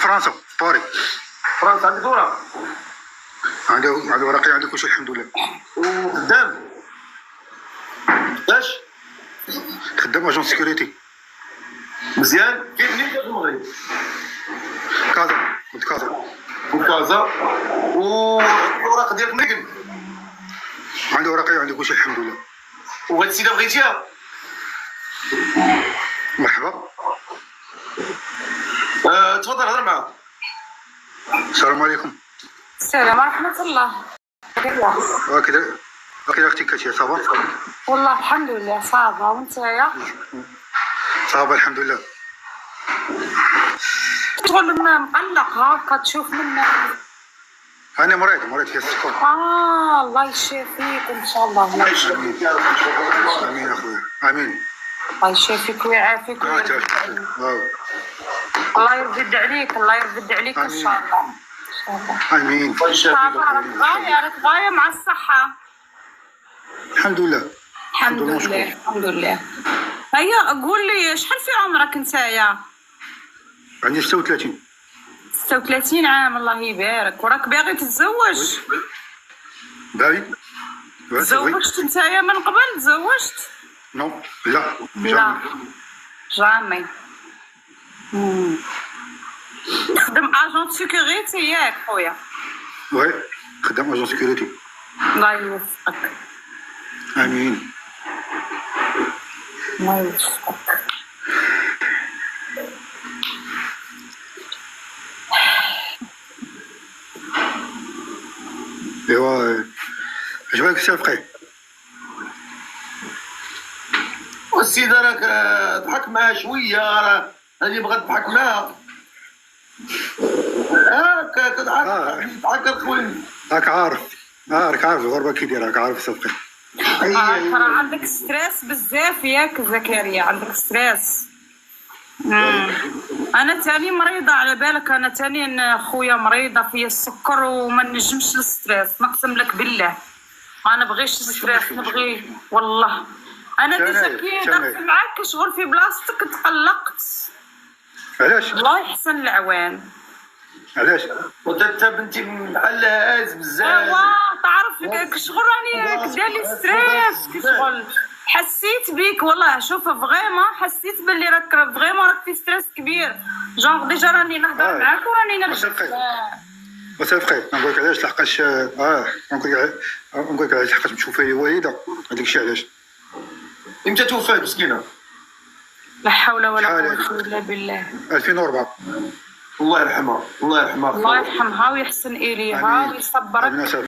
فرنسا باري. فرنسا عندك ورق؟ عندي ورقي، عندي كلشي الحمد لله. وخدام؟ اش؟ خدام اجون سيكوريتي. مزيان. كيف منين جا في المغرب؟ كازا، ولد كازا. وكازا. والوراق ديالك منين؟ عندي ورقي، عندي كلشي الحمد لله. وهاد السيده بغيتيها؟ مرحبا. تفضل هضر معاه. السلام عليكم. السلام ورحمة الله. هكذا اختي كاتيا صافا؟ والله الحمد لله صافا. وانتايا؟ صافا الحمد لله. تقول مقلق هاكا تشوف منا. انا مريض في السكر. الله يشافيك ان شاء الله. الله يشافيك يا رب. امين اخويا، امين. الله يشافيك ويعافيك الله يرد عليك، الله يرد عليك ان شاء الله. ان شاء الله. امين. الله يشافيك. راك غاية مع الصحة. الحمد لله. الحمد لله الحمد لله. هيا قول لي شحال في عمرك نتايا؟ عندي 36. 36 عام. الله يبارك. وراك باغي تتزوج؟ باغي. تزوجت نتايا من قبل؟ تزوجت؟ نو لا. لا جامي. تخدم اجون سيكوريتي ياك خويا؟ وي خدام اجون سيكوريتي. الله يوفقك. امين. الله يوفقك. ايوا اش بالك سي فقيه؟ والسيده راك ضحك معها شويه، راه هذه بغات تضحك معها. تضحك الخوين. راك عارف الغربه كي داير، راك عارف سي فقيه. راه عندك ستريس بزاف ياك زكريا، عندك ستريس. انا تاني مريضه على بالك، انا تاني خويا مريضه فيا السكر وما نجمش الستريس، نقسم لك بالله انا بغيش الستريس، نبغي والله. انا ديجا كي درت معاك شغل في بلاصتك تقلقت. علاش؟ الله يحسن العوان. علاش؟ وانت بنتي بحال هاز بزاف. ايوا تعرف شغل راني دالي ستريس كي شغل حسيت بيك والله. شوف فريمون حسيت باللي راك فريمون راك في ستريس كبير. جونغ ديجا راني نهضر معاك وراني نرجع. وسي فقيه نقول لك علاش، لحقاش نقول لك علاش، لحقاش مشوفه لي والده، هذاك الشيء علاش. امتى توفات مسكينه؟ لا حول ولا قوة الا بالله. 2004. الله يرحمها. الله يرحمها. الله يرحمها ويحسن اليها ويصبرك.